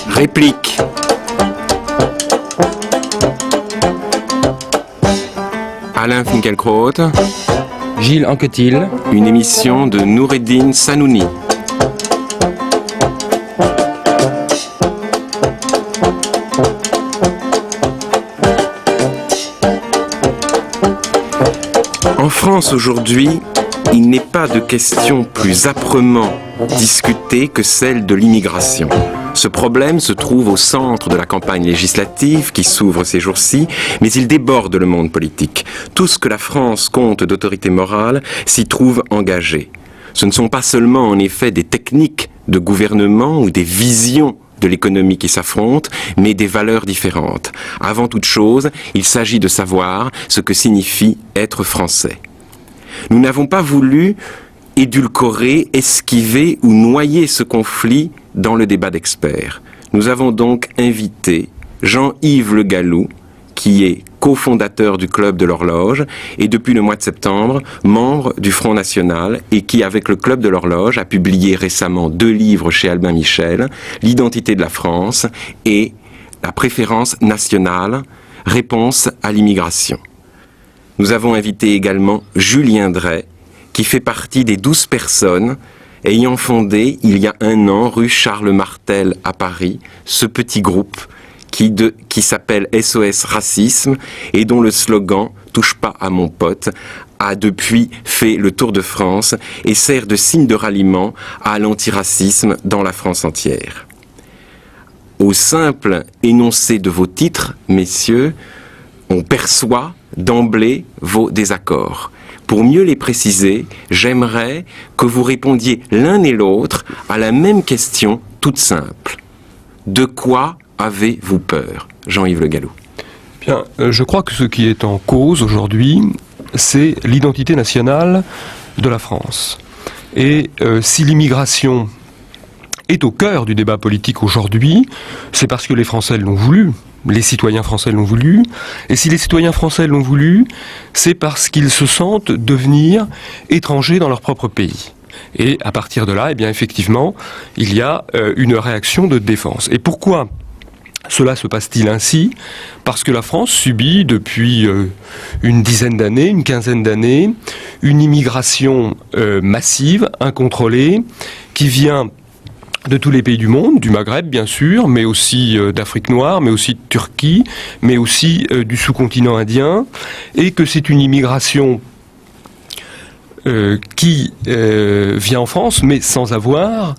Réplique. Alain Finkielkraut. Gilles Anquetil. Une émission de Noureddin Sanouni. En France aujourd'hui, il n'est pas de question plus âprement discutée que celle de l'immigration. Ce problème se trouve au centre de la campagne législative qui s'ouvre ces jours-ci, mais il déborde le monde politique. Tout ce que la France compte d'autorité morale s'y trouve engagé. Ce ne sont pas seulement en effet des techniques de gouvernement ou des visions de l'économie qui s'affrontent, mais des valeurs différentes. Avant toute chose, il s'agit de savoir ce que signifie être français. Nous n'avons pas voulu édulcorer, esquiver ou noyer ce conflit dans le débat d'experts. Nous avons donc invité Jean-Yves Le Gallou, qui est cofondateur du Club de l'Horloge et depuis le mois de septembre, membre du Front National et qui, avec le Club de l'Horloge, a publié récemment 2 livres chez Albin Michel, L'identité de la France et La préférence nationale, réponse à l'immigration. Nous avons invité également Julien Drey, qui fait partie des 12 personnes ayant fondé, il y a 1 an, rue Charles Martel à Paris, ce petit groupe qui s'appelle SOS Racisme et dont le slogan « Touche pas à mon pote » a depuis fait le tour de France et sert de signe de ralliement à l'antiracisme dans la France entière. Au simple énoncé de vos titres, messieurs, on perçoit d'emblée vos désaccords. Pour mieux les préciser, j'aimerais que vous répondiez l'un et l'autre à la même question toute simple. De quoi avez-vous peur, Jean-Yves Le Gallou? Bien, je crois que ce qui est en cause aujourd'hui, c'est l'identité nationale de la France. Et si l'immigration est au cœur du débat politique aujourd'hui, c'est parce que les Français l'ont voulu. Les citoyens français l'ont voulu, et si les citoyens français l'ont voulu, c'est parce qu'ils se sentent devenir étrangers dans leur propre pays. Et à partir de là, eh bien effectivement, il y a une réaction de défense. Et pourquoi cela se passe-t-il ainsi? Parce que la France subit depuis une dizaine d'années, une quinzaine d'années, une immigration massive, incontrôlée, qui vient de tous les pays du monde, du Maghreb bien sûr, mais aussi d'Afrique noire, mais aussi de Turquie, mais aussi du sous-continent indien, et que c'est une immigration qui vient en France, mais sans avoir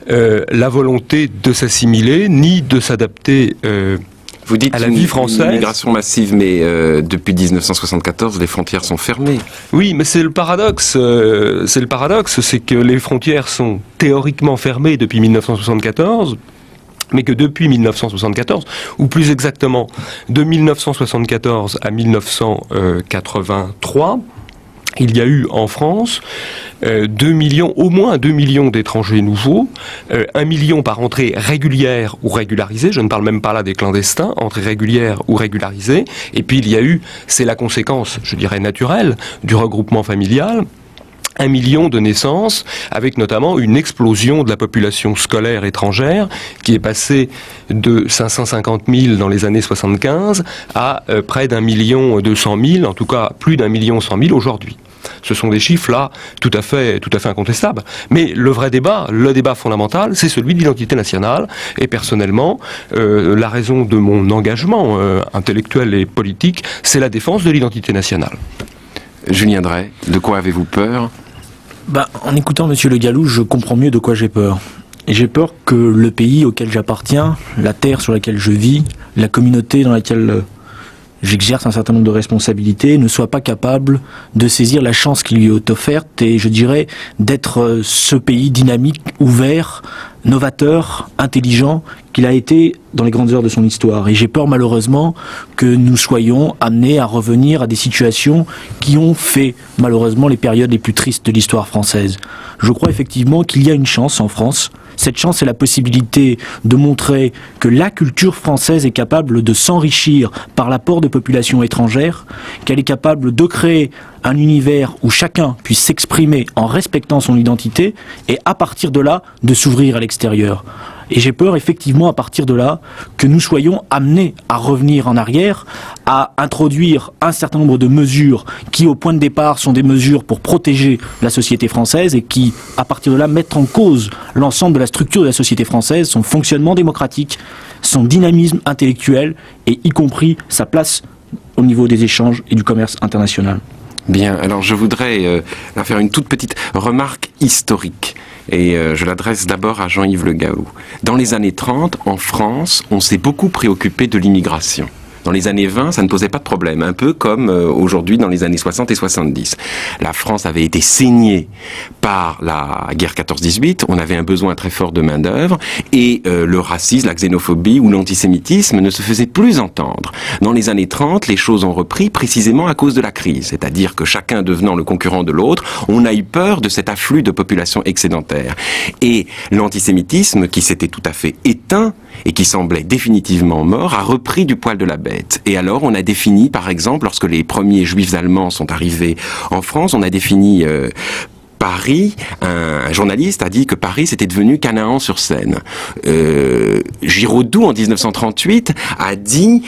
la volonté de s'assimiler, ni de s'adapter vous dites à la vie française. Une immigration massive, mais depuis 1974, les frontières sont fermées. Oui, mais c'est le paradoxe. C'est que les frontières sont théoriquement fermées depuis 1974, mais que depuis 1974, ou plus exactement de 1974 à 1983, il y a eu en France au moins 2 millions d'étrangers nouveaux, 1 million par entrée régulière ou régularisée, je ne parle même pas là des clandestins, entrée régulière ou régularisée, et puis il y a eu, c'est la conséquence, je dirais naturelle, du regroupement familial, 1 million de naissances, avec notamment une explosion de la population scolaire étrangère, qui est passée de 550 000 dans les années 75 à près d'1 200 000, en tout cas plus d'1 100 000 aujourd'hui. Ce sont des chiffres là tout à fait incontestables. Mais le vrai débat, le débat fondamental, c'est celui de l'identité nationale. Et personnellement, la raison de mon engagement intellectuel et politique, c'est la défense de l'identité nationale. Julien Drey, de quoi avez-vous peur? En écoutant Monsieur Le Gallou, je comprends mieux de quoi j'ai peur. Et j'ai peur que le pays auquel j'appartiens, la terre sur laquelle je vis, la communauté dans laquelle j'exerce un certain nombre de responsabilités, ne soit pas capable de saisir la chance qui lui est offerte et, je dirais, d'être ce pays dynamique, ouvert, novateur, intelligent qu'il a été dans les grandes heures de son histoire. Et j'ai peur malheureusement que nous soyons amenés à revenir à des situations qui ont fait malheureusement les périodes les plus tristes de l'histoire française. Je crois effectivement qu'il y a une chance en France Cette chance, c'est la possibilité de montrer que la culture française est capable de s'enrichir par l'apport de populations étrangères, qu'elle est capable de créer un univers où chacun puisse s'exprimer en respectant son identité et à partir de là, de s'ouvrir à l'extérieur. Et j'ai peur effectivement à partir de là que nous soyons amenés à revenir en arrière, à introduire un certain nombre de mesures qui au point de départ sont des mesures pour protéger la société française et qui à partir de là mettent en cause l'ensemble de la structure de la société française, son fonctionnement démocratique, son dynamisme intellectuel et y compris sa place au niveau des échanges et du commerce international. Bien, alors je voudrais faire une toute petite remarque historique. Et je l'adresse d'abord à Jean-Yves Le Gallou. Dans les années 30, en France, on s'est beaucoup préoccupé de l'immigration. Dans les années 20, ça ne posait pas de problème, un peu comme aujourd'hui dans les années 60 et 70. La France avait été saignée par la guerre 14-18, on avait un besoin très fort de main-d'œuvre, et le racisme, la xénophobie ou l'antisémitisme ne se faisaient plus entendre. Dans les années 30, les choses ont repris précisément à cause de la crise, c'est-à-dire que chacun devenant le concurrent de l'autre, on a eu peur de cet afflux de population excédentaire. Et l'antisémitisme, qui s'était tout à fait éteint et qui semblait définitivement mort, a repris du poil de la bête. Et alors, on a défini, par exemple, lorsque les premiers juifs allemands sont arrivés en France, on a défini Paris, un journaliste a dit que Paris c'était devenu Canaan-sur-Seine. Giraudoux en 1938 a dit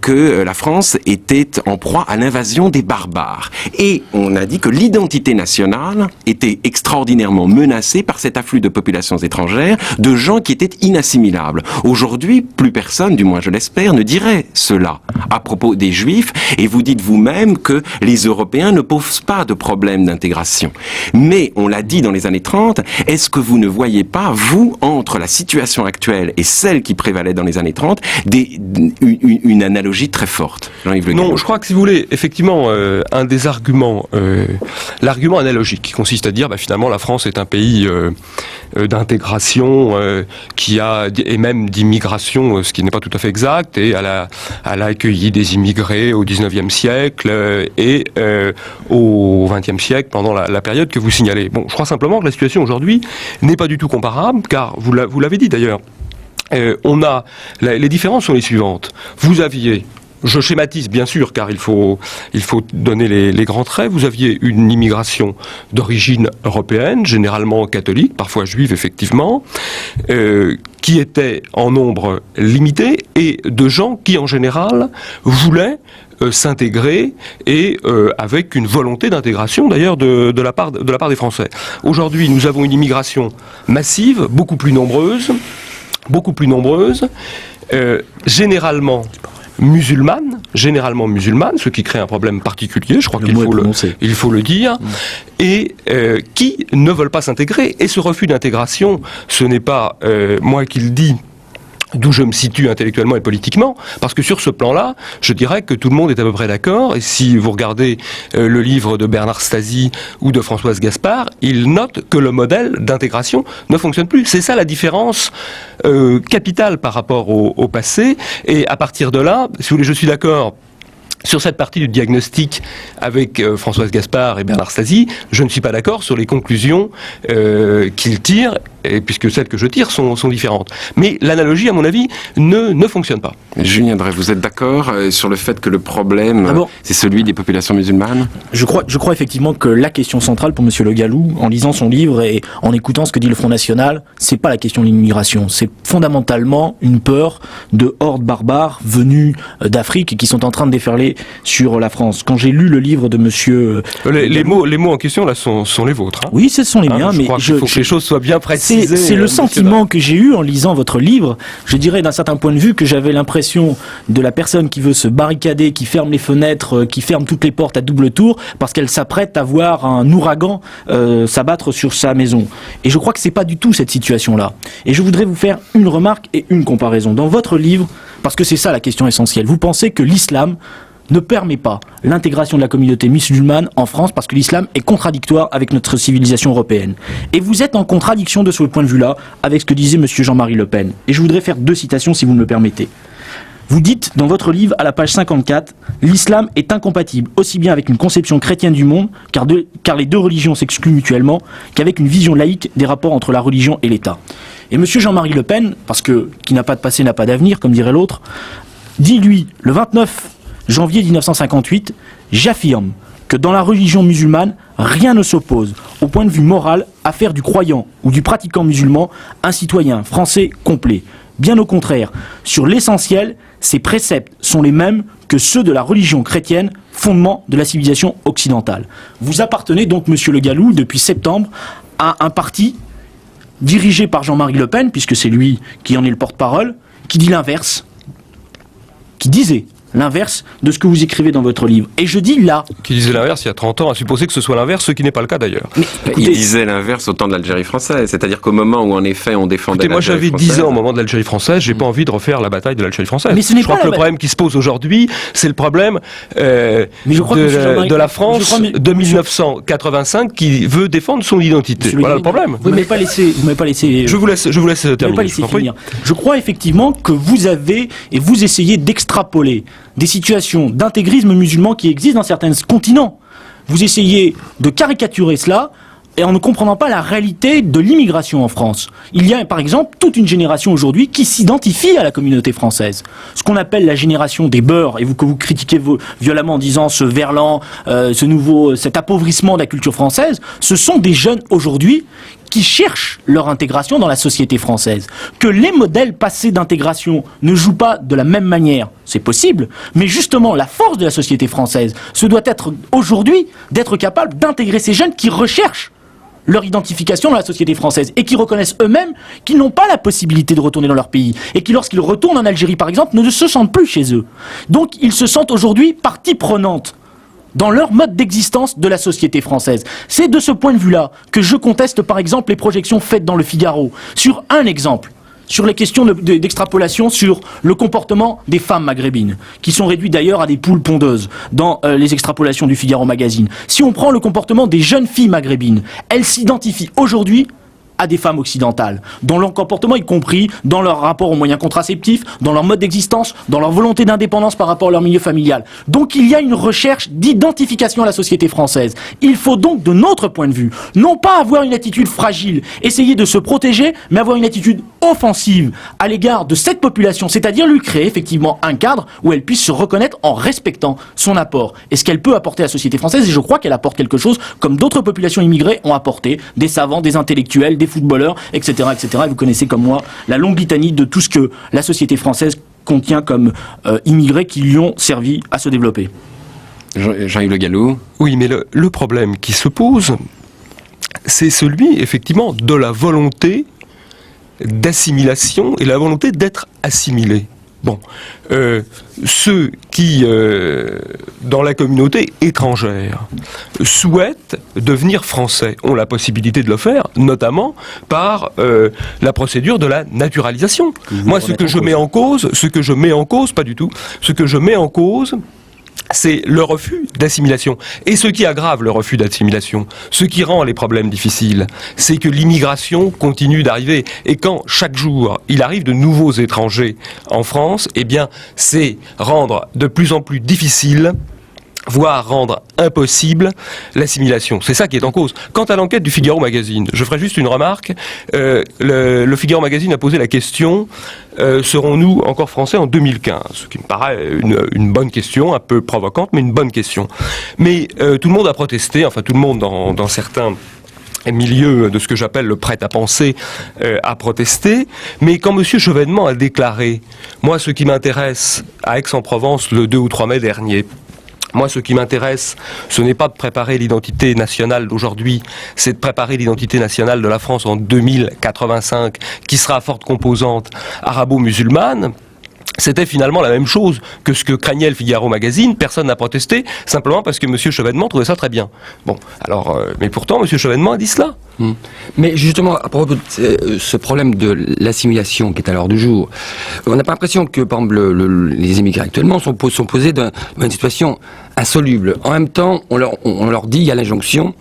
que la France était en proie à l'invasion des barbares. Et on a dit que l'identité nationale était extraordinairement menacée par cet afflux de populations étrangères, de gens qui étaient inassimilables. Aujourd'hui, plus personne, du moins je l'espère, ne dirait cela à propos des Juifs, et vous dites vous-même que les Européens ne posent pas de problème d'intégration. Mais, on l'a dit dans les années 30, est-ce que vous ne voyez pas, vous, entre la situation actuelle et celle qui prévalait dans les années 30, une analogie très forte? Jean-Yves Le Gallou. Non, je crois que si vous voulez, effectivement, un des arguments, l'argument analogique qui consiste à dire, finalement, la France est un pays d'intégration et même d'immigration, ce qui n'est pas tout à fait exact, et elle a accueilli des immigrés au 19e siècle et au 20e siècle pendant la période que vous signalez. Bon, je crois simplement que la situation aujourd'hui n'est pas du tout comparable, car vous l'avez dit d'ailleurs, les différences sont les suivantes. Vous aviez, je schématise bien sûr, car il faut donner les grands traits. Vous aviez une immigration d'origine européenne, généralement catholique, parfois juive effectivement, qui était en nombre limité, et de gens qui en général voulaient s'intégrer et avec une volonté d'intégration d'ailleurs de la part des Français. Aujourd'hui, nous avons une immigration massive, beaucoup plus nombreuse, généralement musulmane, ce qui crée un problème particulier, je crois qu'il faut le dire, et qui ne veulent pas s'intégrer. Et ce refus d'intégration, ce n'est pas moi qui le dis, d'où je me situe intellectuellement et politiquement, parce que sur ce plan-là, je dirais que tout le monde est à peu près d'accord, et si vous regardez le livre de Bernard Stasi ou de Françoise Gaspard, ils notent que le modèle d'intégration ne fonctionne plus. C'est ça la différence capitale par rapport au passé, et à partir de là, si vous voulez, je suis d'accord sur cette partie du diagnostic avec Françoise Gaspard et Bernard Stasi. Je ne suis pas d'accord sur les conclusions qu'ils tirent, et puisque celles que je tire sont différentes. Mais l'analogie, à mon avis, ne fonctionne pas. Julien Drey, vous êtes d'accord sur le fait que le problème, c'est celui des populations musulmanes? Je crois effectivement que la question centrale pour Monsieur Le Gallou, en lisant son livre et en écoutant ce que dit le Front National, c'est pas la question de l'immigration, c'est fondamentalement une peur de hordes barbares venues d'Afrique et qui sont en train de déferler sur la France. Quand j'ai lu le livre de Monsieur... Les mots en question, là, sont les vôtres. Oui, ce sont les miens, mais il faut que les choses soient bien précisées. C'est le sentiment que j'ai eu en lisant votre livre. Je dirais d'un certain point de vue que j'avais l'impression de la personne qui veut se barricader, qui ferme les fenêtres, qui ferme toutes les portes à double tour, parce qu'elle s'apprête à voir un ouragan s'abattre sur sa maison. Et je crois que c'est pas du tout cette situation-là. Et je voudrais vous faire une remarque et une comparaison. Dans votre livre, parce que c'est ça la question essentielle, vous pensez que l'islam ne permet pas l'intégration de la communauté musulmane en France parce que l'islam est contradictoire avec notre civilisation européenne. Et vous êtes en contradiction de ce point de vue-là avec ce que disait monsieur Jean-Marie Le Pen. Et je voudrais faire deux citations si vous me le permettez. Vous dites dans votre livre à la page 54, l'islam est incompatible aussi bien avec une conception chrétienne du monde, car les deux religions s'excluent mutuellement, qu'avec une vision laïque des rapports entre la religion et l'État. Et monsieur Jean-Marie Le Pen, parce que qui n'a pas de passé n'a pas d'avenir, comme dirait l'autre, dit lui, le 29 janvier 1958, j'affirme que dans la religion musulmane, rien ne s'oppose, au point de vue moral, à faire du croyant ou du pratiquant musulman un citoyen français complet. Bien au contraire, sur l'essentiel, ces préceptes sont les mêmes que ceux de la religion chrétienne, fondement de la civilisation occidentale. Vous appartenez donc, monsieur Le Gallou, depuis septembre, à un parti dirigé par Jean-Marie Le Pen, puisque c'est lui qui en est le porte-parole, qui dit l'inverse, qui disait l'inverse de ce que vous écrivez dans votre livre. Et je dis là... Qui disait l'inverse il y a 30 ans, à supposer que ce soit l'inverse, ce qui n'est pas le cas d'ailleurs. Mais, écoutez, il disait l'inverse au temps de l'Algérie française, c'est-à-dire qu'au moment où en effet on défendait l'Algérie française... Moi j'avais 10 ans au moment de l'Algérie française, j'ai pas envie de refaire la bataille de l'Algérie française. Mais ce n'est je crois que le problème qui se pose aujourd'hui, c'est le problème de la France de 1985 qui veut défendre son identité. Voilà le problème. Vous ne m'avez pas laissé... Je vous laisse terminer. Pas laisser finir. Je crois effectivement que vous avez et vous essayez d'extrapoler des situations d'intégrisme musulman qui existent dans certains continents. Vous essayez de caricaturer cela et en ne comprenant pas la réalité de l'immigration en France. Il y a par exemple toute une génération aujourd'hui qui s'identifie à la communauté française. Ce qu'on appelle la génération des beurs, et que vous critiquez violemment en disant ce verlan, cet appauvrissement de la culture française, ce sont des jeunes aujourd'hui qui cherchent leur intégration dans la société française. Que les modèles passés d'intégration ne jouent pas de la même manière, c'est possible, mais justement la force de la société française, ce doit être aujourd'hui d'être capable d'intégrer ces jeunes qui recherchent leur identification dans la société française et qui reconnaissent eux-mêmes qu'ils n'ont pas la possibilité de retourner dans leur pays et qui, lorsqu'ils retournent en Algérie par exemple, ne se sentent plus chez eux. Donc ils se sentent aujourd'hui partie prenante dans leur mode d'existence de la société française. C'est de ce point de vue-là que je conteste par exemple les projections faites dans le Figaro sur un exemple, sur les questions d'extrapolation sur le comportement des femmes maghrébines, qui sont réduites d'ailleurs à des poules pondeuses dans les extrapolations du Figaro Magazine. Si on prend le comportement des jeunes filles maghrébines, elles s'identifient aujourd'hui à des femmes occidentales, dans leur comportement, y compris dans leur rapport aux moyens contraceptifs, dans leur mode d'existence, dans leur volonté d'indépendance par rapport à leur milieu familial. Donc il y a une recherche d'identification à la société française. Il faut donc, de notre point de vue, non pas avoir une attitude fragile, essayer de se protéger, mais avoir une attitude offensive à l'égard de cette population, c'est-à-dire lui créer effectivement un cadre où elle puisse se reconnaître en respectant son apport et ce qu'elle peut apporter à la société française. Et je crois qu'elle apporte quelque chose comme d'autres populations immigrées ont apporté, des savants, des intellectuels, des footballeurs, etc., etc. Et vous connaissez comme moi la longue litanie de tout ce que la société française contient comme immigrés qui lui ont servi à se développer. Jean-Yves Le Gallou. Oui, mais le problème qui se pose, c'est celui, effectivement, de la volonté d'assimilation et la volonté d'être assimilé. Bon, ceux qui, dans la communauté étrangère, souhaitent devenir français ont la possibilité de le faire, notamment par la procédure de la naturalisation. Moi, ce que je mets en cause, pas du tout, ce que je mets en cause, c'est le refus d'assimilation. Et ce qui aggrave le refus d'assimilation, ce qui rend les problèmes difficiles, c'est que l'immigration continue d'arriver. Et quand, chaque jour, il arrive de nouveaux étrangers en France, eh bien, c'est rendre de plus en plus difficile, voire rendre impossible l'assimilation. C'est ça qui est en cause. Quant à l'enquête du Figaro Magazine, je ferai juste une remarque. Le Figaro Magazine a posé la question serons-nous encore français en 2015 ? Ce qui me paraît une bonne question, un peu provocante, mais une bonne question. Mais tout le monde a protesté, enfin tout le monde dans certains milieu de ce que j'appelle le prêt-à-penser a protesté, mais quand M. Chevènement a déclaré « Moi, ce qui m'intéresse à Aix-en-Provence le 2 ou 3 mai dernier, moi, ce qui m'intéresse, ce n'est pas de préparer l'identité nationale d'aujourd'hui, c'est de préparer l'identité nationale de la France en 2085, qui sera à forte composante arabo-musulmane ». C'était finalement la même chose que ce que craignait le Figaro Magazine. Personne n'a protesté, simplement parce que M. Chevènement trouvait ça très bien. Bon, alors, mais pourtant, M. Chevènement a dit cela. Mais justement, à propos de ce problème de l'assimilation qui est à l'ordre du jour, on n'a pas l'impression que, par exemple, les immigrés actuellement sont posés dans une situation insoluble. En même temps, on leur dit, il y a l'injonction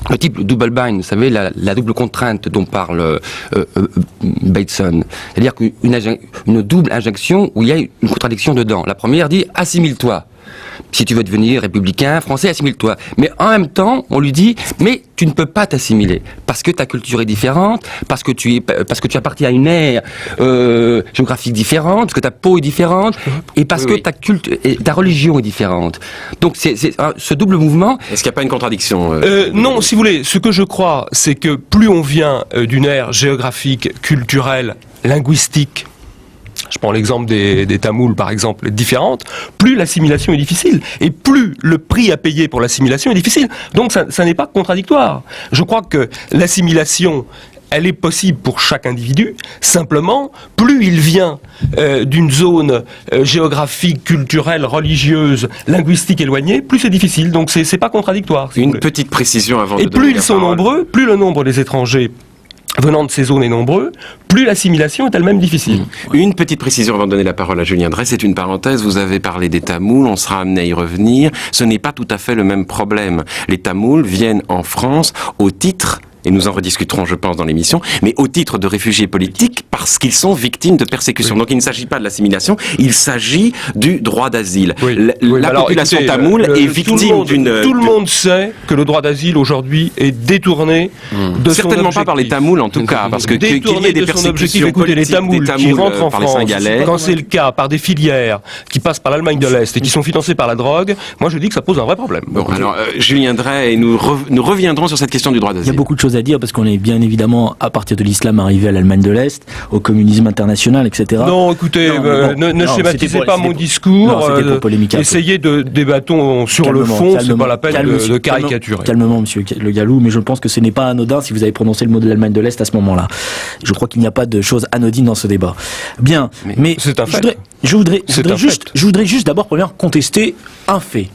le type double bind, vous savez, la double contrainte dont parle Bateson. C'est-à-dire une double injonction où il y a une contradiction dedans. La première dit « assimile-toi ». Si tu veux devenir républicain, français, assimile-toi. Mais en même temps, on lui dit, mais tu ne peux pas t'assimiler. Parce que ta culture est différente, parce que tu appartiens à une ère géographique différente, parce que ta peau est différente, et parce que ta religion est différente. Donc c'est ce double mouvement... Est-ce qu'il n'y a pas une contradiction Non, si vous voulez, ce que je crois, c'est que plus on vient d'une ère géographique, culturelle, linguistique, je prends l'exemple des Tamouls, par exemple, différentes, plus l'assimilation est difficile. Et plus le prix à payer pour l'assimilation est difficile. Donc ça n'est pas contradictoire. Je crois que l'assimilation, elle est possible pour chaque individu. Simplement, plus il vient d'une zone géographique, culturelle, religieuse, linguistique éloignée, plus c'est difficile. Donc c'est pas contradictoire. Si une petite précision avant de donner la parole. Et plus ils sont nombreux, plus le nombre des étrangers venant de ces zones est nombreux, plus l'assimilation est elle-même difficile. Une petite précision avant de donner la parole à Julien Drey, c'est une parenthèse, vous avez parlé des Tamouls, on sera amené à y revenir, ce n'est pas tout à fait le même problème. Les Tamouls viennent en France au titre, et nous en rediscuterons je pense dans l'émission, mais au titre de réfugiés politiques parce qu'ils sont victimes de persécution. Oui. Donc il ne s'agit pas de l'assimilation, il s'agit du droit d'asile. Oui. La population tamoule est victime d'une... Tout le monde sait que le droit d'asile aujourd'hui est détourné de son objectif. Certainement pas par les Tamouls en tout cas, parce que qu'il y ait des persécutions écoutez, les Tamouls qui rentrent en France, quand c'est le cas par des filières qui passent par l'Allemagne de l'Est et qui sont financées par la drogue, moi je dis que ça pose un vrai problème. Bon, alors Julien Drey, nous reviendrons sur cette question du droit d'asile. Il y a beaucoup de choses à dire parce qu'on est bien évidemment à partir de l'islam arrivé à l'Allemagne de l'Est, au communisme international, etc. Non, écoutez, ne schématisez pas mon discours. Essayez de débattons sur le fond, c'est pas la peine de caricaturer. Calmement, monsieur Le Gallou, mais je pense que ce n'est pas anodin si vous avez prononcé le mot de l'Allemagne de l'Est à ce moment-là. Je crois qu'il n'y a pas de choses anodines dans ce débat. Bien, mais c'est un fait. Je voudrais juste d'abord premièrement contester un fait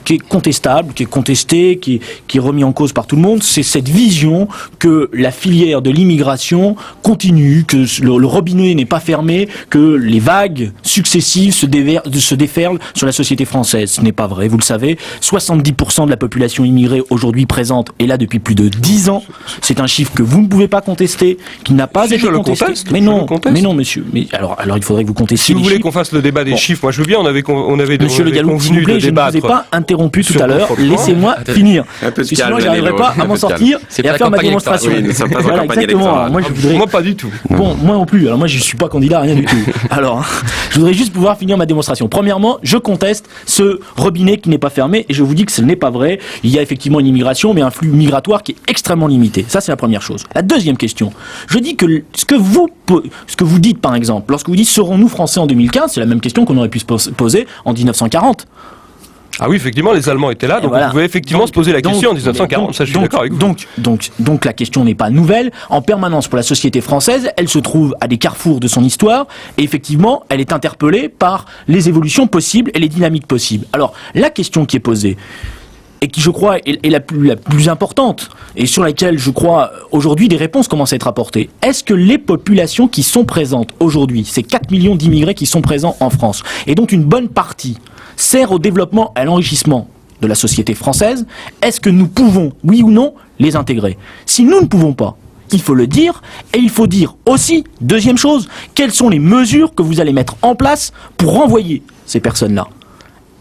qui est contestable, qui est contesté, qui est remis en cause par tout le monde, c'est cette vision que la filière de l'immigration continue, que le robinet n'est pas fermé, que les vagues successives se déferlent sur la société française. Ce n'est pas vrai, vous le savez. 70% de la population immigrée aujourd'hui présente est là depuis plus de 10 ans. C'est un chiffre que vous ne pouvez pas contester, qui n'a pas été contesté. Mais non, monsieur. Mais alors il faudrait que vous contestiez. Si vous voulez qu'on fasse le débat des chiffres, moi je veux bien. On avait Monsieur Le Gallou, s'il vous plaît, je ne vous ai pas interrompu tout à l'heure. Laissez-moi finir. Sinon, j'arriverai pas à m'en sortir et à faire ma démonstration. Voilà, exactement. Moi, pas du tout. Bon, moi non plus. Alors moi, je suis pas candidat à rien du tout. Alors, je voudrais juste pouvoir finir ma démonstration. Premièrement, je conteste ce robinet qui n'est pas fermé et je vous dis que ce n'est pas vrai. Il y a effectivement une immigration, mais un flux migratoire qui est extrêmement limité. Ça, c'est la première chose. La deuxième question. Je dis que ce que vous dites, par exemple, lorsque vous dites serons-nous français en 2015, c'est la même question qu'on aurait pu se poser en 1940. Ah oui, effectivement, les Allemands étaient là, donc voilà. On pouvait effectivement se poser la question en 1940, ça je suis d'accord avec vous. Donc la question n'est pas nouvelle. En permanence pour la société française, elle se trouve à des carrefours de son histoire, et effectivement, elle est interpellée par les évolutions possibles et les dynamiques possibles. Alors, la question qui est posée, et qui, je crois, est la plus importante, et sur laquelle, je crois, aujourd'hui, des réponses commencent à être apportées. Est-ce que les populations qui sont présentes aujourd'hui, ces 4 millions d'immigrés qui sont présents en France, et dont une bonne partie sert au développement, à l'enrichissement de la société française, est-ce que nous pouvons, oui ou non, les intégrer ? Si nous ne pouvons pas, il faut le dire, et il faut dire aussi, deuxième chose, quelles sont les mesures que vous allez mettre en place pour renvoyer ces personnes-là,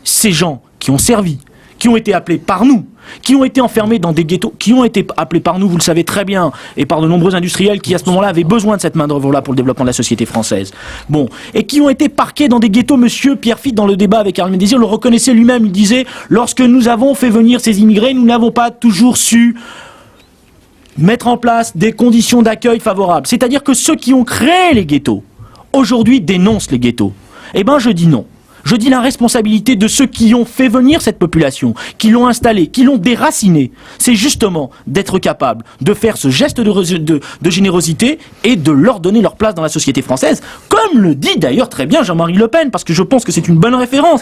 ces gens qui ont servi, qui ont été appelés par nous, qui ont été enfermés dans des ghettos, qui ont été appelés par nous, vous le savez très bien, et par de nombreux industriels qui à ce moment-là avaient besoin de cette main-d'œuvre-là pour le développement de la société française. Bon, et qui ont été parqués dans des ghettos. Monsieur Pierre Fitt, dans le débat avec Armand Désir, le reconnaissait lui-même, il disait, lorsque nous avons fait venir ces immigrés, nous n'avons pas toujours su mettre en place des conditions d'accueil favorables. C'est-à-dire que ceux qui ont créé les ghettos, aujourd'hui dénoncent les ghettos. Eh ben, je dis non. Je dis la responsabilité de ceux qui ont fait venir cette population, qui l'ont installée, qui l'ont déracinée. C'est justement d'être capable de faire ce geste de générosité et de leur donner leur place dans la société française, comme le dit d'ailleurs très bien Jean-Marie Le Pen, parce que je pense que c'est une bonne référence.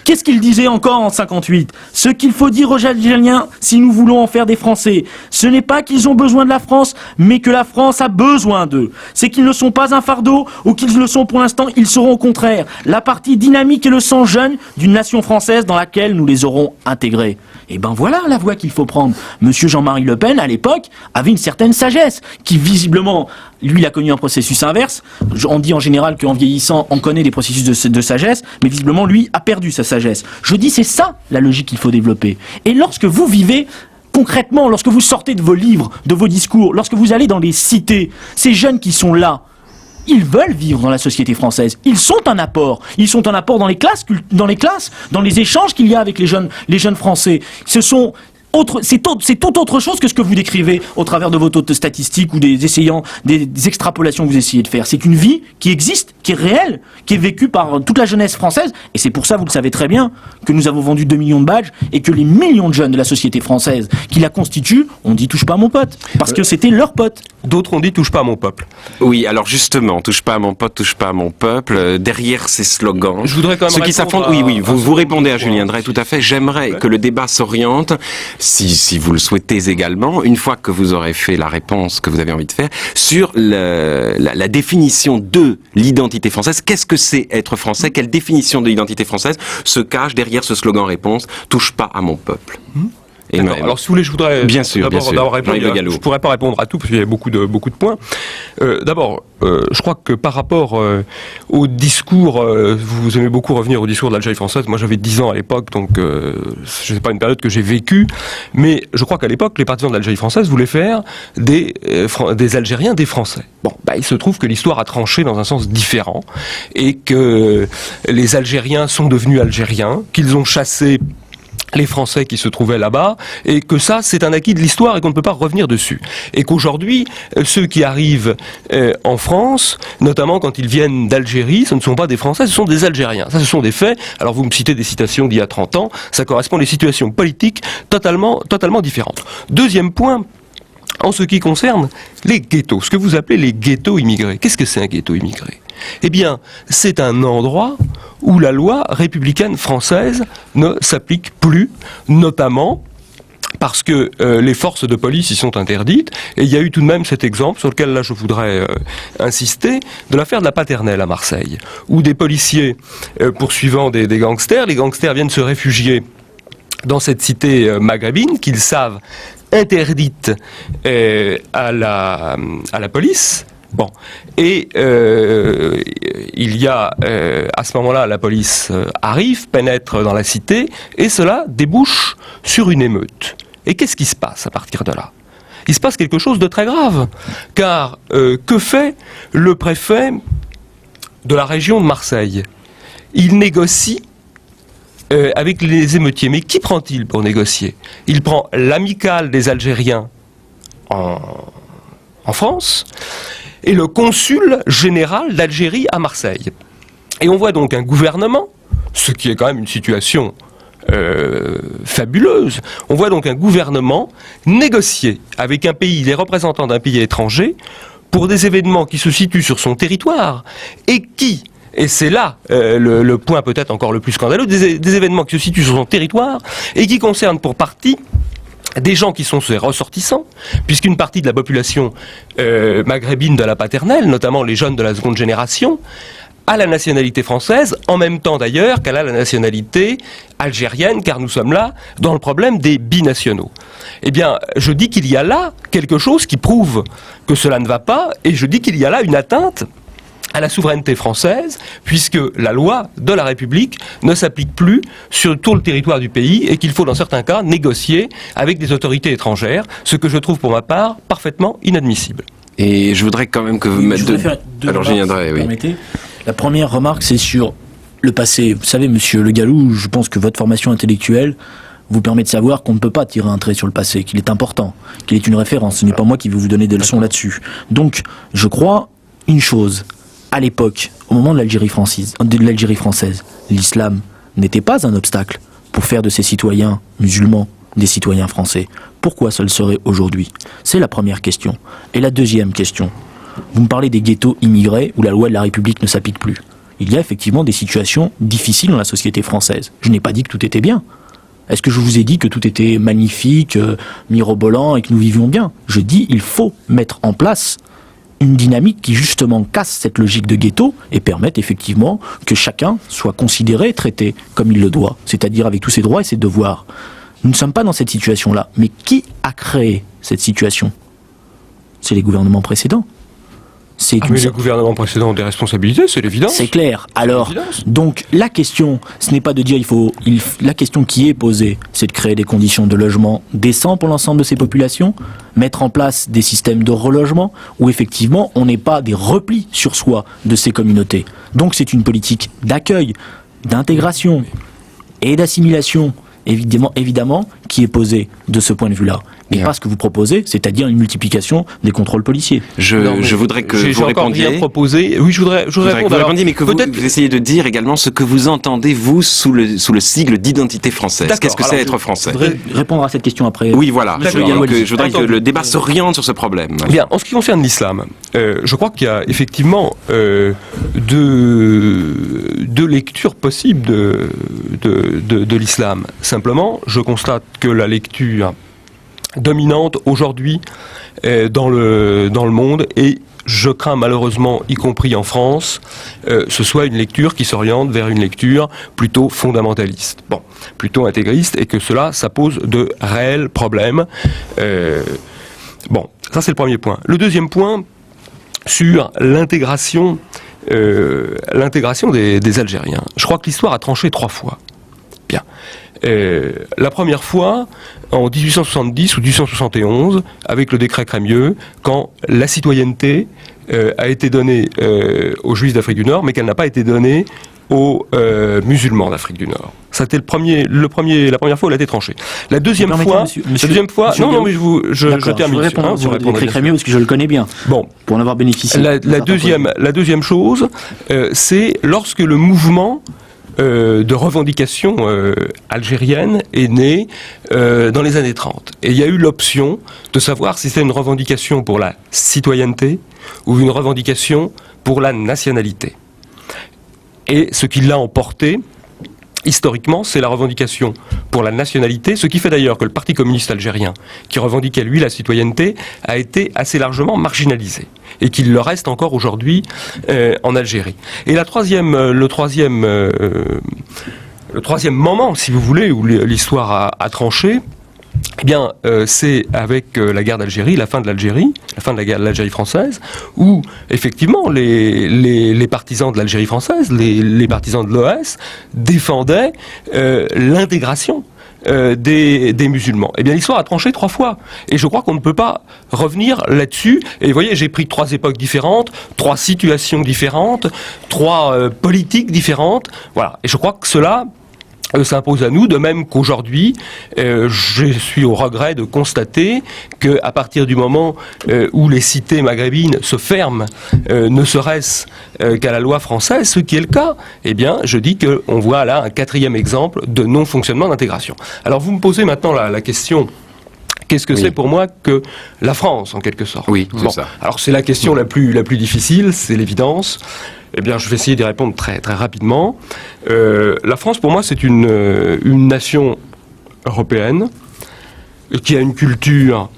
Qu'est-ce qu'il disait encore en 58 ? Ce qu'il faut dire aux Algériens, si nous voulons en faire des Français, ce n'est pas qu'ils ont besoin de la France, mais que la France a besoin d'eux. C'est qu'ils ne sont pas un fardeau, ou qu'ils le sont pour l'instant, ils seront au contraire la partie dynamique et le sang jeune d'une nation française dans laquelle nous les aurons intégrés. Et ben voilà la voie qu'il faut prendre. Monsieur Jean-Marie Le Pen, à l'époque, avait une certaine sagesse, qui visiblement, lui, il a connu un processus inverse. On dit en général qu'en vieillissant, on connaît des processus de sagesse, mais visiblement, lui, a perdu sa sagesse. Je dis, c'est ça la logique qu'il faut développer. Et lorsque vous vivez concrètement, lorsque vous sortez de vos livres, de vos discours, lorsque vous allez dans les cités, ces jeunes qui sont là, ils veulent vivre dans la société française. Ils sont un apport. Ils sont un apport dans les classes, dans les échanges qu'il y a avec les jeunes Français. C'est tout autre chose que ce que vous décrivez au travers de vos taux de statistiques ou des extrapolations que vous essayez de faire. C'est une vie qui existe, qui est réelle, qui est vécue par toute la jeunesse française. Et c'est pour ça, vous le savez très bien, que nous avons vendu 2 millions de badges et que les millions de jeunes de la société française qui la constituent ont dit touche pas à mon pote. Parce que c'était leur pote. D'autres ont dit touche pas à mon peuple. Oui, alors justement, touche pas à mon pote, touche pas à mon peuple. Derrière ces slogans, je voudrais quand même ceux qui s'affrontent. Oui, vous répondez à Julien Drey, tout à fait. J'aimerais que le débat s'oriente, si vous le souhaitez également, une fois que vous aurez fait la réponse que vous avez envie de faire, sur la définition de l'identité française. Qu'est-ce que c'est être français ? Quelle définition de l'identité française se cache derrière ce slogan réponse « touche pas à mon peuple ». Alors si vous voulez, je voudrais d'abord répondre. Je ne pourrais pas répondre à tout parce qu'il y a beaucoup de points. D'abord, je crois que par rapport au discours, vous aimez beaucoup revenir au discours de l'Algérie française. Moi, j'avais 10 ans à l'époque, donc c'est pas une période que j'ai vécue. Mais je crois qu'à l'époque, les partisans de l'Algérie française voulaient faire des Algériens des Français. Bon, il se trouve que l'histoire a tranché dans un sens différent et que les Algériens sont devenus Algériens, qu'ils ont chassé les Français qui se trouvaient là-bas, et que ça, c'est un acquis de l'histoire et qu'on ne peut pas revenir dessus. Et qu'aujourd'hui, ceux qui arrivent en France, notamment quand ils viennent d'Algérie, ce ne sont pas des Français, ce sont des Algériens. Ça, ce sont des faits. Alors vous me citez des citations d'il y a 30 ans, ça correspond à des situations politiques totalement différentes. Deuxième point, en ce qui concerne les ghettos, ce que vous appelez les ghettos immigrés. Qu'est-ce que c'est un ghetto immigré ? Eh bien, c'est un endroit où la loi républicaine française ne s'applique plus, notamment parce que les forces de police y sont interdites. Et il y a eu tout de même cet exemple, sur lequel là je voudrais insister, de l'affaire de la Paternelle à Marseille, où des policiers poursuivant des gangsters, les gangsters viennent se réfugier dans cette cité maghrébine qu'ils savent interdite à la police. Bon, et il y a à ce moment-là, la police arrive, pénètre dans la cité, et cela débouche sur une émeute. Et qu'est-ce qui se passe à partir de là ? Il se passe quelque chose de très grave, car que fait le préfet de la région de Marseille ? Il négocie avec les émeutiers. Mais qui prend-il pour négocier ? Il prend l'amicale des Algériens en France et le consul général d'Algérie à Marseille. Et on voit donc un gouvernement, ce qui est quand même une situation fabuleuse, on voit donc un gouvernement négocier avec un pays, les représentants d'un pays étranger, pour des événements qui se situent sur son territoire et qui... Et c'est là le point peut-être encore le plus scandaleux, des événements qui se situent sur son territoire et qui concernent pour partie des gens qui sont ses ressortissants, puisqu'une partie de la population maghrébine de la Paternelle, notamment les jeunes de la seconde génération, a la nationalité française, en même temps d'ailleurs qu'elle a la nationalité algérienne, car nous sommes là dans le problème des binationaux. Eh bien, je dis qu'il y a là quelque chose qui prouve que cela ne va pas, et je dis qu'il y a là une atteinte à la souveraineté française, puisque la loi de la République ne s'applique plus sur tout le territoire du pays et qu'il faut dans certains cas négocier avec des autorités étrangères, ce que je trouve pour ma part parfaitement inadmissible. Et je voudrais quand même que vous mettez Alors j'y viendrai, oui. La première remarque, c'est sur le passé. Vous savez, monsieur Le Gallou, je pense que votre formation intellectuelle vous permet de savoir qu'on ne peut pas tirer un trait sur le passé, qu'il est important, qu'il est une référence. Ce n'est pas moi qui vais vous donner des leçons là-dessus. Donc, je crois une chose. À l'époque, au moment de l'Algérie française, l'islam n'était pas un obstacle pour faire de ses citoyens musulmans des citoyens français. Pourquoi ça le serait aujourd'hui ? C'est la première question. Et la deuxième question, vous me parlez des ghettos immigrés où la loi de la République ne s'applique plus. il y a effectivement des situations difficiles dans la société française. Je n'ai pas dit que tout était bien. Est-ce que je vous ai dit que tout était magnifique, mirobolant et que nous vivions bien? Je dis il faut mettre en place une dynamique qui justement casse cette logique de ghetto et permette effectivement que chacun soit considéré, traité comme il le doit, c'est-à-dire avec tous ses droits et ses devoirs. Nous ne sommes pas dans cette situation-là. Mais qui a créé cette situation? C'est les gouvernements précédents. Mais les gouvernements précédents ont des responsabilités, c'est l'évidence. C'est clair. Alors, donc, la question, ce n'est pas de dire la question qui est posée, c'est de créer des conditions de logement décents pour l'ensemble de ces populations, mettre en place des systèmes de relogement, où effectivement, on n'est pas des replis sur soi de ces communautés. Donc, c'est une politique d'accueil, d'intégration et d'assimilation, évidemment, qui est posée de ce point de vue-là. Et pas ce que vous proposez, c'est-à-dire une multiplication des contrôles policiers. Je voudrais que vous répondiez. Oui, je voudrais répondre. Que vous répondiez, mais que vous essayez de dire également ce que vous entendez, vous, sous le sigle d'identité française. Qu'est-ce que c'est être français? Je voudrais répondre à cette question après. Oui, voilà. Je voudrais que le débat s'oriente sur ce problème. Bien, en ce qui concerne l'islam, je crois qu'il y a effectivement deux lectures possibles de l'islam. Simplement, je constate que la lecture dominante aujourd'hui dans le monde, et je crains malheureusement, y compris en France, ce soit une lecture qui s'oriente vers une lecture plutôt fondamentaliste, plutôt intégriste, et que ça pose de réels problèmes. Ça c'est le premier point. Le deuxième point, sur l'intégration des Algériens. Je crois que l'histoire a tranché 3 fois. Bien. La première fois, en 1870 ou 1871, avec le décret Crémieux, quand la citoyenneté a été donnée aux Juifs d'Afrique du Nord, mais qu'elle n'a pas été donnée aux musulmans d'Afrique du Nord. C'était la première fois où elle a été tranchée. La deuxième fois, je termine. Je réponds au décret Crémieux parce que je le connais bien. Bon, pour en avoir bénéficié. La deuxième chose, c'est lorsque le mouvement de revendication algérienne est née dans les années 30. Et il y a eu l'option de savoir si c'était une revendication pour la citoyenneté ou une revendication pour la nationalité. Et ce qui l'a emporté, historiquement, c'est la revendication pour la nationalité, ce qui fait d'ailleurs que le Parti communiste algérien, qui revendiquait lui la citoyenneté, a été assez largement marginalisé, et qu'il le reste encore aujourd'hui en Algérie. Et le troisième moment, si vous voulez, où l'histoire a tranché, c'est avec la guerre d'Algérie, la fin de l'Algérie française, où effectivement les partisans de l'Algérie française, les partisans de l'OS, défendaient l'intégration des musulmans. Eh bien, l'histoire a tranché 3 fois. Et je crois qu'on ne peut pas revenir là-dessus. Et vous voyez, j'ai pris 3 époques différentes, 3 situations différentes, 3 politiques différentes. Voilà. Et je crois que cela s'impose à nous, de même qu'aujourd'hui, je suis au regret de constater qu'à partir du moment où les cités maghrébines se ferment, ne serait-ce qu'à la loi française, ce qui est le cas, eh bien, je dis qu'on voit là un 4e exemple de non-fonctionnement d'intégration. Alors, vous me posez maintenant la question... Qu'est-ce que c'est pour moi que la France, en quelque sorte? Oui, c'est ça. Alors, c'est la question la plus difficile, c'est l'évidence. Eh bien, je vais essayer d'y répondre très, très rapidement. La France, pour moi, c'est une nation européenne qui a une culture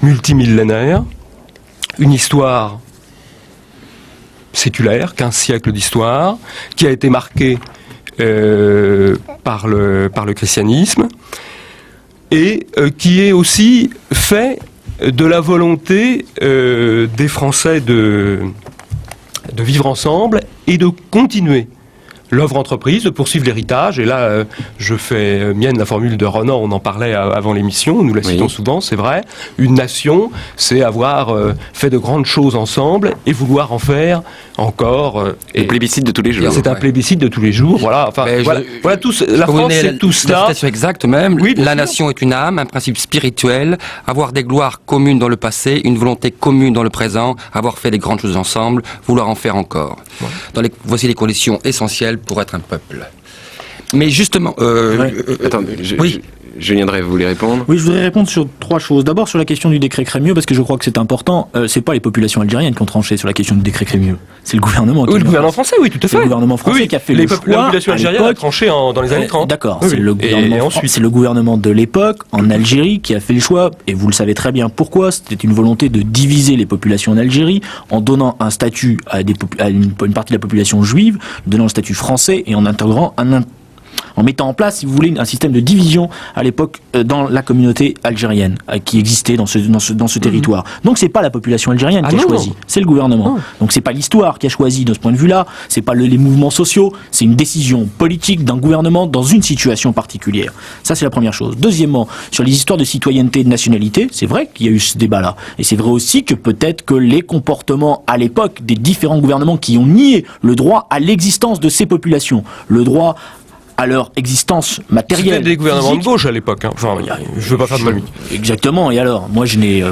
multimillénaire, une histoire séculaire, 15 siècles d'histoire, qui a été marquée par le christianisme, et qui est aussi fait de la volonté des Français de vivre ensemble et de continuer l'œuvre entreprise, de poursuivre l'héritage. Et là, je fais mienne la formule de Renan, on en parlait avant l'émission, nous la citons souvent, c'est vrai. Une nation, c'est avoir fait de grandes choses ensemble et vouloir en faire encore. Et le plébiscite de tous les jours. C'est un plébiscite de tous les jours, voilà. Enfin, voilà tout, la France, c'est tout cela. La citation exacte même, oui, la nation est une âme, un principe spirituel, avoir des gloires communes dans le passé, une volonté commune dans le présent, avoir fait des grandes choses ensemble, vouloir en faire encore. Ouais. Voici les conditions essentielles pour être un peuple. Mais justement... Attendez, Julien Drey, vous voulez répondre? Oui, je voudrais répondre sur 3 choses. D'abord, sur la question du décret Crémieux, parce que je crois que c'est important. C'est pas les populations algériennes qui ont tranché sur la question du décret Crémieux. C'est le gouvernement. Oui, le gouvernement français, oui, tout à fait. C'est le gouvernement français qui a fait le choix. La population algérienne a tranché dans les années 30. D'accord. Oui, c'est le gouvernement de l'époque, en Algérie, qui a fait le choix, et vous le savez très bien pourquoi. C'était une volonté de diviser les populations en Algérie, en donnant un statut à une partie de la population juive, donnant le statut français, et en intégrant en mettant en place, si vous voulez, un système de division à l'époque dans la communauté algérienne qui existait dans ce territoire. Donc c'est pas la population algérienne qui a choisi, c'est le gouvernement. Non. Donc c'est pas l'histoire qui a choisi de ce point de vue-là, c'est pas les mouvements sociaux, c'est une décision politique d'un gouvernement dans une situation particulière. Ça c'est la première chose. Deuxièmement, sur les histoires de citoyenneté et de nationalité, c'est vrai qu'il y a eu ce débat-là. Et c'est vrai aussi que peut-être que les comportements à l'époque des différents gouvernements qui ont nié le droit à l'existence de ces populations, le droit à leur existence matérielle. C'était des gouvernements physique. de gauche à l'époque. Hein. Enfin, je veux pas faire de mal. Exactement. Et alors, moi, je n'ai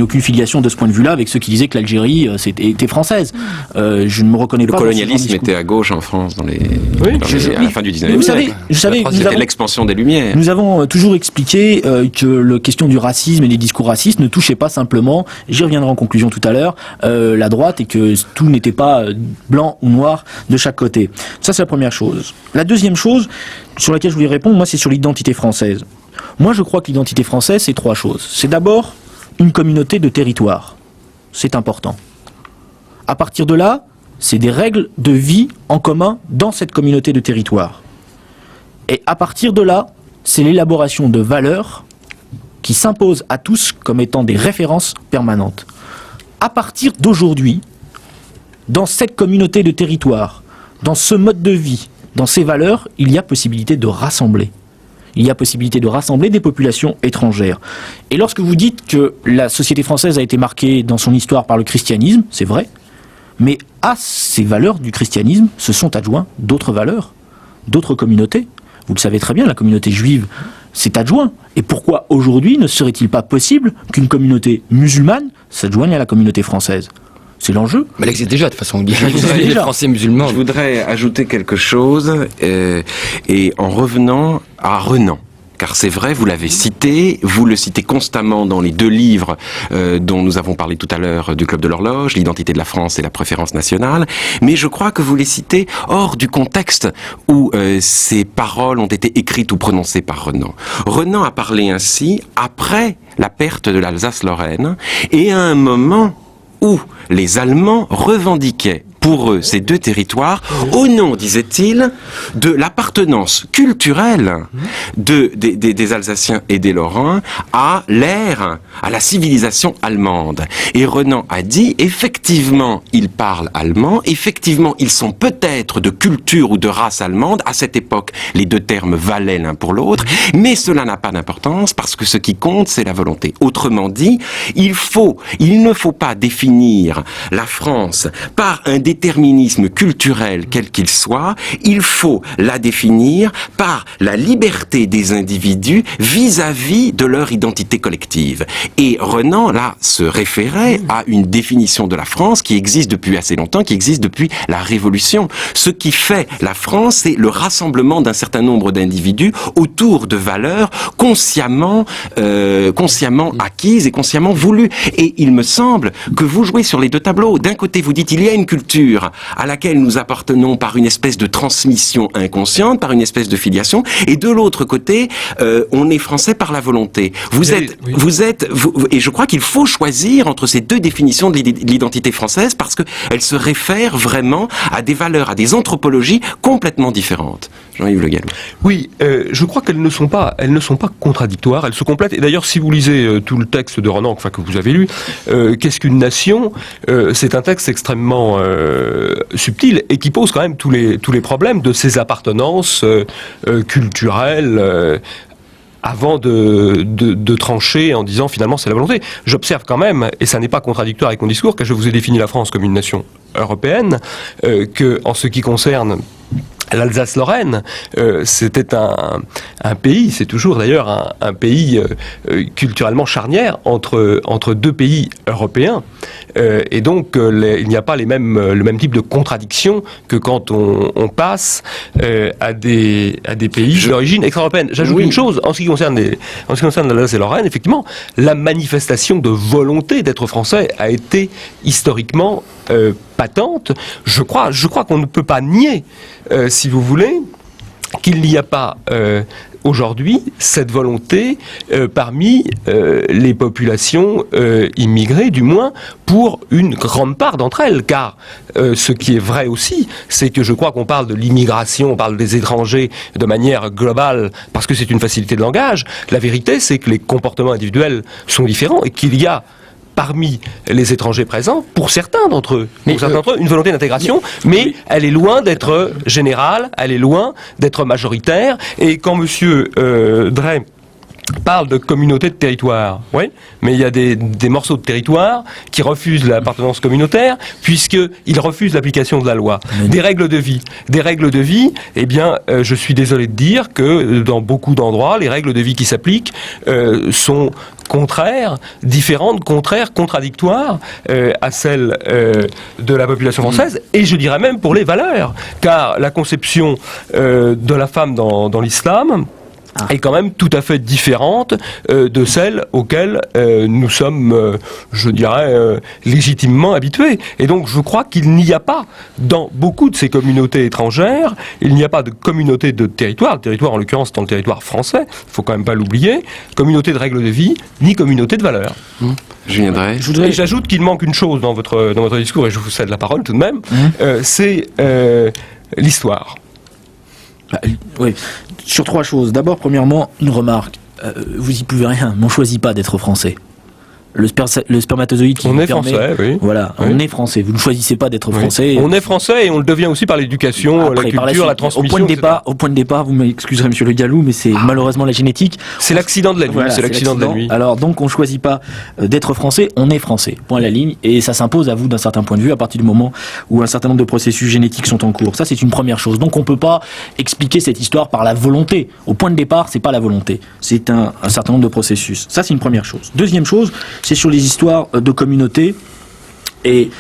aucune filiation de ce point de vue-là avec ceux qui disaient que l'Algérie était française. Je ne me reconnais pas. Le colonialisme était à gauche en France à la fin du 19e siècle. Vous savez, c'était l'expansion des Lumières. Nous avons toujours expliqué que la question du racisme et des discours racistes ne touchait pas simplement, j'y reviendrai en conclusion tout à l'heure, la droite, et que tout n'était pas blanc ou noir de chaque côté. Ça, c'est la première chose. La deuxième chose sur laquelle je voulais répondre, moi, c'est sur l'identité française. Moi, je crois que l'identité française, c'est 3 choses. C'est d'abord une communauté de territoire. C'est important. À partir de là, c'est des règles de vie en commun dans cette communauté de territoire. Et à partir de là, c'est l'élaboration de valeurs qui s'imposent à tous comme étant des références permanentes. À partir d'aujourd'hui, dans cette communauté de territoire, dans ce mode de vie, dans ces valeurs, il y a possibilité de rassembler. Il y a possibilité de rassembler des populations étrangères. Et lorsque vous dites que la société française a été marquée dans son histoire par le christianisme, c'est vrai, mais à ces valeurs du christianisme se sont adjoints d'autres valeurs, d'autres communautés. Vous le savez très bien, la communauté juive s'est adjoint. Et pourquoi aujourd'hui ne serait-il pas possible qu'une communauté musulmane s'adjoigne à la communauté française ? C'est l'enjeu. Mais elle existe déjà, de toute façon. Les Français musulmans. Je voudrais ajouter quelque chose, et en revenant à Renan. Car c'est vrai, vous l'avez cité, vous le citez constamment dans les 2 livres dont nous avons parlé tout à l'heure du Club de l'Horloge, l'identité de la France et la préférence nationale, mais je crois que vous les citez hors du contexte où ces paroles ont été écrites ou prononcées par Renan. Renan a parlé ainsi après la perte de l'Alsace-Lorraine, et à un moment où les Allemands revendiquaient pour eux ces 2 territoires au nom, disait-il, de l'appartenance culturelle des Alsaciens et des Lorrains à l'ère, à la civilisation allemande. Et Renan a dit, effectivement, ils parlent allemand, effectivement, ils sont peut-être de culture ou de race allemande. À cette époque, les 2 termes valaient l'un pour l'autre, mais cela n'a pas d'importance parce que ce qui compte, c'est la volonté. Autrement dit, il ne faut pas définir la France par un déterminisme culturel quel qu'il soit, il faut la définir par la liberté des individus vis-à-vis de leur identité collective. Et Renan, là, se référait à une définition de la France qui existe depuis assez longtemps, qui existe depuis la Révolution. Ce qui fait la France, c'est le rassemblement d'un certain nombre d'individus autour de valeurs consciemment acquises et consciemment voulues. Et il me semble que vous jouez sur les 2 tableaux. D'un côté, vous dites il y a une culture à laquelle nous appartenons par une espèce de transmission inconsciente, par une espèce de filiation, et de l'autre côté, on est français par la volonté. Et je crois qu'il faut choisir entre ces 2 définitions de l'identité française parce qu'elles se réfèrent vraiment à des valeurs, à des anthropologies complètement différentes. Jean-Yves Le Gallou. Oui, je crois qu'elles ne sont pas contradictoires, elles se complètent. Et d'ailleurs, si vous lisez tout le texte de Renan, que vous avez lu, Qu'est-ce qu'une nation ? C'est un texte extrêmement subtil et qui pose quand même tous les problèmes de ces appartenances culturelles. Avant de trancher en disant finalement c'est la volonté. J'observe quand même, et ça n'est pas contradictoire avec mon discours, que je vous ai défini la France comme une nation européenne, que en ce qui concerne l'Alsace-Lorraine, c'était un pays, c'est toujours d'ailleurs un pays culturellement charnière entre deux pays européens. Et donc, il n'y a pas le même type de contradiction que quand on passe à des pays d'origine extra-européenne. J'ajoute une chose, en ce qui concerne l'Alsace et Lorraine, effectivement, la manifestation de volonté d'être français a été historiquement patente. Je crois qu'on ne peut pas nier, si vous voulez, qu'il n'y a pas aujourd'hui cette volonté parmi les populations immigrées, du moins pour une grande part d'entre elles. Car ce qui est vrai aussi, c'est que je crois qu'on parle de l'immigration, on parle des étrangers de manière globale parce que c'est une facilité de langage. La vérité, c'est que les comportements individuels sont différents et qu'il y a parmi les étrangers présents, pour certains d'entre eux, une volonté d'intégration, mais elle est loin d'être générale, elle est loin d'être majoritaire. Et quand Monsieur Drey parle de communauté de territoire, oui, mais il y a des morceaux de territoire qui refusent l'appartenance communautaire puisqu'ils refusent l'application de la loi. Des règles de vie, eh bien, je suis désolé de dire que dans beaucoup d'endroits, les règles de vie qui s'appliquent sont différentes, contradictoires à celles de la population française, et je dirais même pour les valeurs, car la conception de la femme dans l'islam est quand même tout à fait différente de celle auxquelles nous sommes, je dirais, légitimement habitués. Et donc je crois qu'il n'y a pas, dans beaucoup de ces communautés étrangères, il n'y a pas de communauté de territoire, le territoire en l'occurrence dans le territoire français, il faut quand même pas l'oublier, communauté de règles de vie, ni communauté de valeurs. Je viendrai. Et j'ajoute qu'il manque une chose dans votre discours, et je vous cède la parole tout de même, c'est l'histoire. Oui, sur trois choses. D'abord, premièrement, une remarque. Vous y pouvez rien, mais on ne choisit pas d'être français. Le spermatozoïde qui on est permet... français, oui. Voilà, oui. On est français. Vous ne choisissez pas d'être français. On est français et on le devient aussi par l'éducation, la culture, la transmission. Au point de départ, vous m'excuserez, Monsieur Le Gallou, mais c'est malheureusement la génétique. C'est l'accident de la nuit. Voilà, c'est l'accident de la nuit. Alors donc, on ne choisit pas d'être français, on est français. Point à la ligne. Et ça s'impose à vous d'un certain point de vue à partir du moment où un certain nombre de processus génétiques sont en cours. Ça, c'est une première chose. Donc, on ne peut pas expliquer cette histoire par la volonté. Au point de départ, c'est pas la volonté. C'est un certain nombre de processus. Ça, c'est une première chose. Deuxième chose, c'est sur les histoires de communauté. Et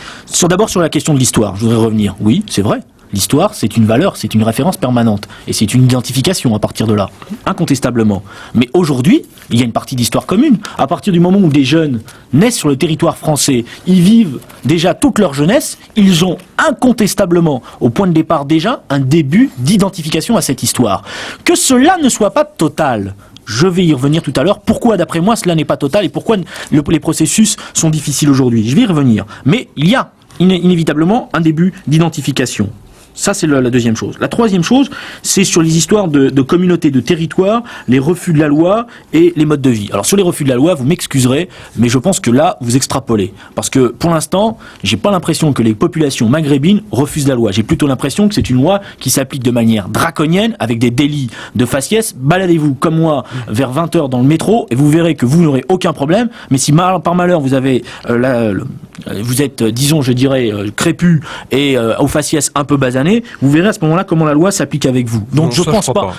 d'abord sur la question de l'histoire, je voudrais revenir. Oui, c'est vrai. L'histoire, c'est une valeur, c'est une référence permanente. Et c'est une identification à partir de là, incontestablement. Mais aujourd'hui, il y a une partie d'histoire commune. À partir du moment où des jeunes naissent sur le territoire français, ils vivent déjà toute leur jeunesse, ils ont incontestablement, au point de départ déjà, un début d'identification à cette histoire. Que cela ne soit pas total, je vais y revenir tout à l'heure. Pourquoi, d'après moi, cela n'est pas total et pourquoi les processus sont difficiles aujourd'hui. Je vais y revenir. Mais il y a inévitablement un début d'identification. Ça, c'est la deuxième chose. La troisième chose, c'est sur les histoires de communautés, de territoires, les refus de la loi et les modes de vie. Alors, sur les refus de la loi, vous m'excuserez, mais je pense que là, vous extrapolez. Parce que, pour l'instant, j'ai pas l'impression que les populations maghrébines refusent la loi. J'ai plutôt l'impression que c'est une loi qui s'applique de manière draconienne, avec des délits de faciès. Baladez-vous, comme moi, vers 20h dans le métro, et vous verrez que vous n'aurez aucun problème. Mais si par malheur, vous avez, vous êtes, disons, je dirais, crépu et au faciès un peu basané, vous verrez à ce moment-là comment la loi s'applique avec vous. Donc je pense pas.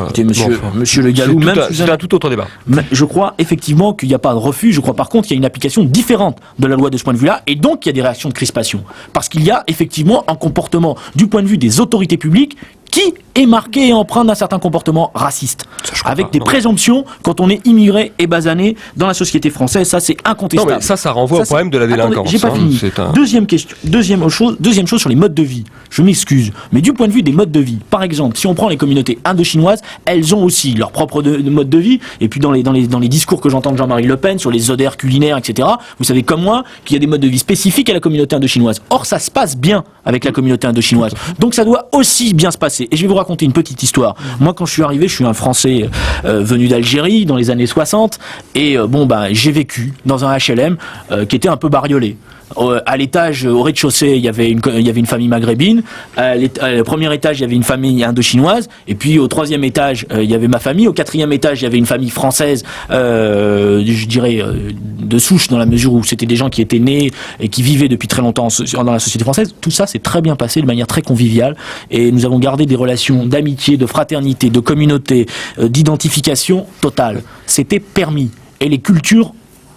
Écoutez, monsieur Le Gallou, c'est un tout autre débat. Je crois effectivement qu'il n'y a pas de refus. Je crois par contre qu'il y a une application différente de la loi de ce point de vue-là, et donc il y a des réactions de crispation. Parce qu'il y a effectivement un comportement du point de vue des autorités publiques qui est marqué et empreint d'un certain comportement raciste, avec des présomptions quand on est immigré et basané dans la société française. Ça, c'est incontestable. Non, mais ça renvoie au problème de la délinquance. J'ai pas fini. Deuxième question, deuxième chose sur les modes de vie. Je m'excuse, mais du point de vue des modes de vie, par exemple, si on prend les communautés indo-chinoises, elles ont aussi leur propre mode de vie. Et puis dans les discours que j'entends de Jean-Marie Le Pen sur les odeurs culinaires, etc., vous savez comme moi qu'il y a des modes de vie spécifiques à la communauté indo-chinoise. Or, ça se passe bien avec la communauté indo-chinoise. Donc ça doit aussi bien se passer. Et je vais vous raconter une petite histoire. Moi, quand je suis arrivé, je suis un Français venu d'Algérie dans les années 60, et j'ai vécu dans un HLM qui était un peu bariolé. À l'étage, au rez-de-chaussée, il y avait une famille maghrébine. Le premier étage, il y avait une famille indo-chinoise. Et puis au troisième étage, il y avait ma famille. Au quatrième étage, il y avait une famille française, je dirais de souche, dans la mesure où c'était des gens qui étaient nés et qui vivaient depuis très longtemps dans la société française. Tout ça s'est très bien passé de manière très conviviale. Et nous avons gardé des relations d'amitié, de fraternité, de communauté, d'identification totale. C'était permis. Et les cultures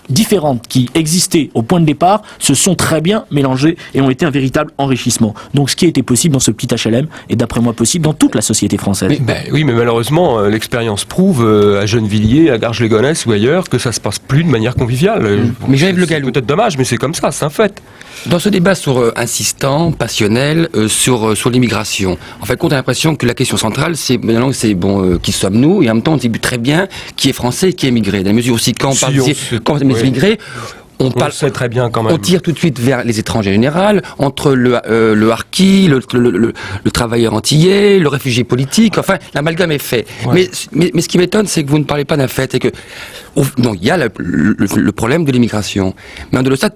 différentes qui existaient au point de départ se sont très bien mélangées et ont été un véritable enrichissement. Donc ce qui a été possible dans ce petit HLM est d'après moi possible dans toute la société française. Oui, mais malheureusement, l'expérience prouve à Gennevilliers, à Garges-les-Gonesse ou ailleurs que ça se passe plus de manière conviviale. Mais Jean-Yves Le Gallou, c'est peut-être dommage, mais c'est comme ça, c'est un fait. Dans ce débat insistant, passionnel, sur l'immigration, en fait, on a l'impression que la question centrale, c'est qui sommes-nous, et en même temps, on dit très bien qui est français et qui est immigré. Dans la mesure aussi, quand on parle des immigrés, on sait très bien quand même. On tire tout de suite vers les étrangers en général, entre le harki, le travailleur antillais, le réfugié politique, enfin, l'amalgame est fait. Ouais. Mais ce qui m'étonne, c'est que vous ne parlez pas d'un fait, c'est que, il y a le problème de l'immigration. Mais en dehors de ça,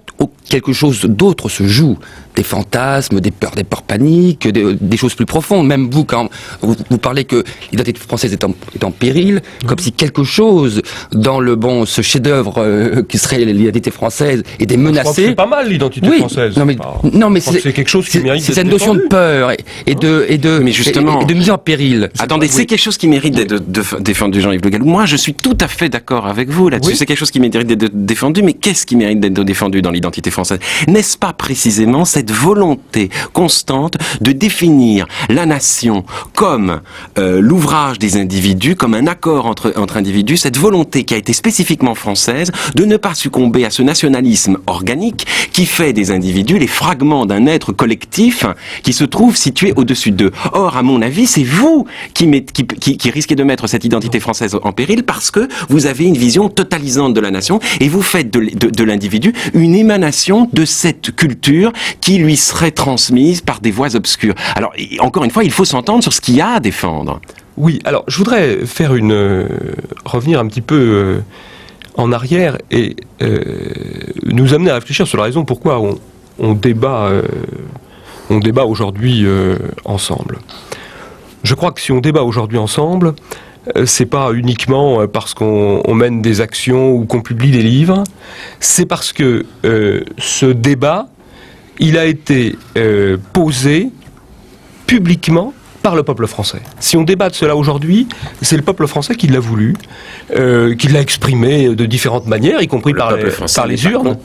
quelque chose d'autre se joue. Des fantasmes, des peurs paniques, des choses plus profondes. Même vous, quand vous parlez que l'identité française est en péril, comme si quelque chose dans ce chef-d'œuvre qui serait l'identité française était menacé. C'est pas mal l'identité française. Non, mais c'est quelque chose qui mérite. C'est cette notion de peur et de mise en péril. Attendez, c'est quelque chose qui mérite d'être défendu, Jean-Yves Le Gallou. Moi, je suis tout à fait d'accord avec vous là-dessus. Oui. C'est quelque chose qui mérite d'être défendu, mais qu'est-ce qui mérite d'être défendu dans l'identité française ? N'est-ce pas précisément cette volonté constante de définir la nation comme l'ouvrage des individus, comme un accord entre individus, cette volonté qui a été spécifiquement française de ne pas succomber à ce nationalisme organique qui fait des individus les fragments d'un être collectif qui se trouve situé au-dessus d'eux. Or, à mon avis, c'est vous qui risquez de mettre cette identité française en péril parce que vous avez une vision totalisante de la nation et vous faites de l'individu une émanation de cette culture qui lui serait transmise par des voies obscures. Alors, encore une fois, il faut s'entendre sur ce qu'il y a à défendre. Oui, alors, je voudrais revenir un petit peu en arrière et nous amener à réfléchir sur la raison pourquoi on débat aujourd'hui ensemble. Je crois que si on débat aujourd'hui ensemble, c'est pas uniquement parce qu'on mène des actions ou qu'on publie des livres, c'est parce que ce débat, il a été posé publiquement par le peuple français. Si on débat de cela aujourd'hui, c'est le peuple français qui l'a voulu, qui l'a exprimé de différentes manières, y compris par les urnes.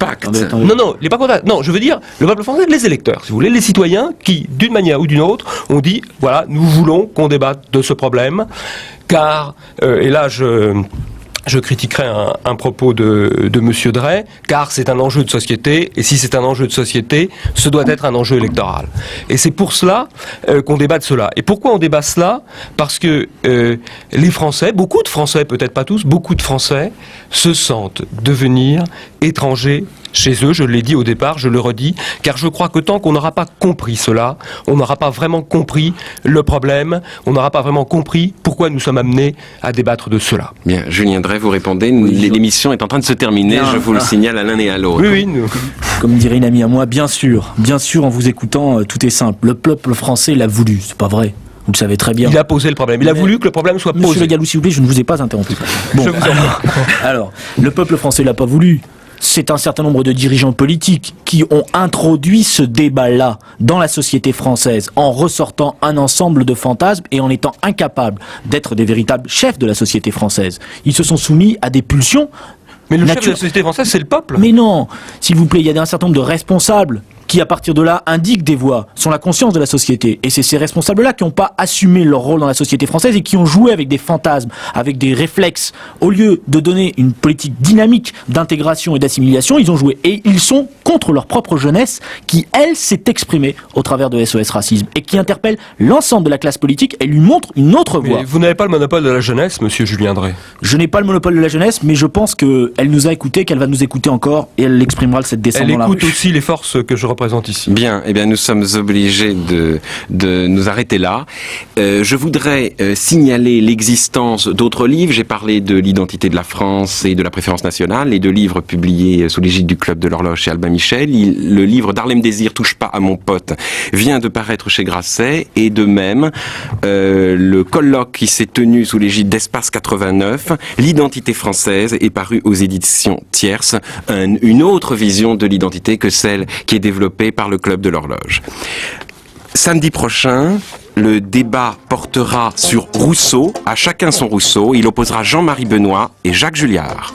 Non, il n'est pas contact. Non, je veux dire, le peuple français, les électeurs, si vous voulez, les citoyens qui, d'une manière ou d'une autre, ont dit, voilà, nous voulons qu'on débatte de ce problème, car, et là je critiquerai un propos de Monsieur Drey, car c'est un enjeu de société, et si c'est un enjeu de société, ce doit être un enjeu électoral. Et c'est pour cela qu'on débat de cela. Et pourquoi on débat cela ? Parce que les Français, beaucoup de Français, peut-être pas tous, beaucoup de Français se sentent devenir étrangers chez eux, je l'ai dit au départ, je le redis, car je crois que tant qu'on n'aura pas compris cela, on n'aura pas vraiment compris le problème, on n'aura pas vraiment compris pourquoi nous sommes amenés à débattre de cela. Bien, Julien Drey, vous répondez, l'émission est en train de se terminer, je vous le signale à l'un et à l'autre. Oui, Comme dirait une amie à moi, bien sûr, en vous écoutant, tout est simple. Le peuple français l'a voulu, c'est pas vrai. Vous le savez très bien. Il a posé le problème. Il a voulu que le problème soit posé. Monsieur Le Gallou, s'il vous plaît, je ne vous ai pas interrompu. Bon, alors, le peuple français l'a pas voulu. C'est un certain nombre de dirigeants politiques qui ont introduit ce débat-là dans la société française en ressortant un ensemble de fantasmes et en étant incapables d'être des véritables chefs de la société française. Ils se sont soumis à des pulsions. Mais le chef de la société française, c'est le peuple. Mais non, s'il vous plaît, il y a un certain nombre de responsables qui, à partir de là, indiquent des voies, sont la conscience de la société. Et c'est ces responsables-là qui n'ont pas assumé leur rôle dans la société française et qui ont joué avec des fantasmes, avec des réflexes. Au lieu de donner une politique dynamique d'intégration et d'assimilation, ils ont joué. Et ils sont contre leur propre jeunesse qui, elle, s'est exprimée au travers de SOS Racisme et qui interpelle l'ensemble de la classe politique et lui montre une autre voie. Mais vous n'avez pas le monopole de la jeunesse, monsieur Julien Drey. Je n'ai pas le monopole de la jeunesse, mais je pense qu'elle nous a écoutés, qu'elle va nous écouter encore et elle l'exprimera le 7 décembre dans la rue. Elle écoute aussi les forces que je représente présente ici. Bien, eh bien nous sommes obligés de nous arrêter là. Je voudrais signaler l'existence d'autres livres. J'ai parlé de l'identité de la France et de la préférence nationale, les 2 livres publiés sous l'égide du Club de l'Horloge chez Albin Michel. Le livre d'Harlem Désir, Touche pas à mon pote, vient de paraître chez Grasset, et de même le colloque qui s'est tenu sous l'égide d'Espace 89, l'identité française, est paru aux éditions Tierce, une autre vision de l'identité que celle qui est développée par le Club de l'Horloge. Samedi prochain, le débat portera sur Rousseau, à chacun son Rousseau. Il opposera Jean-Marie Benoît et Jacques Julliard.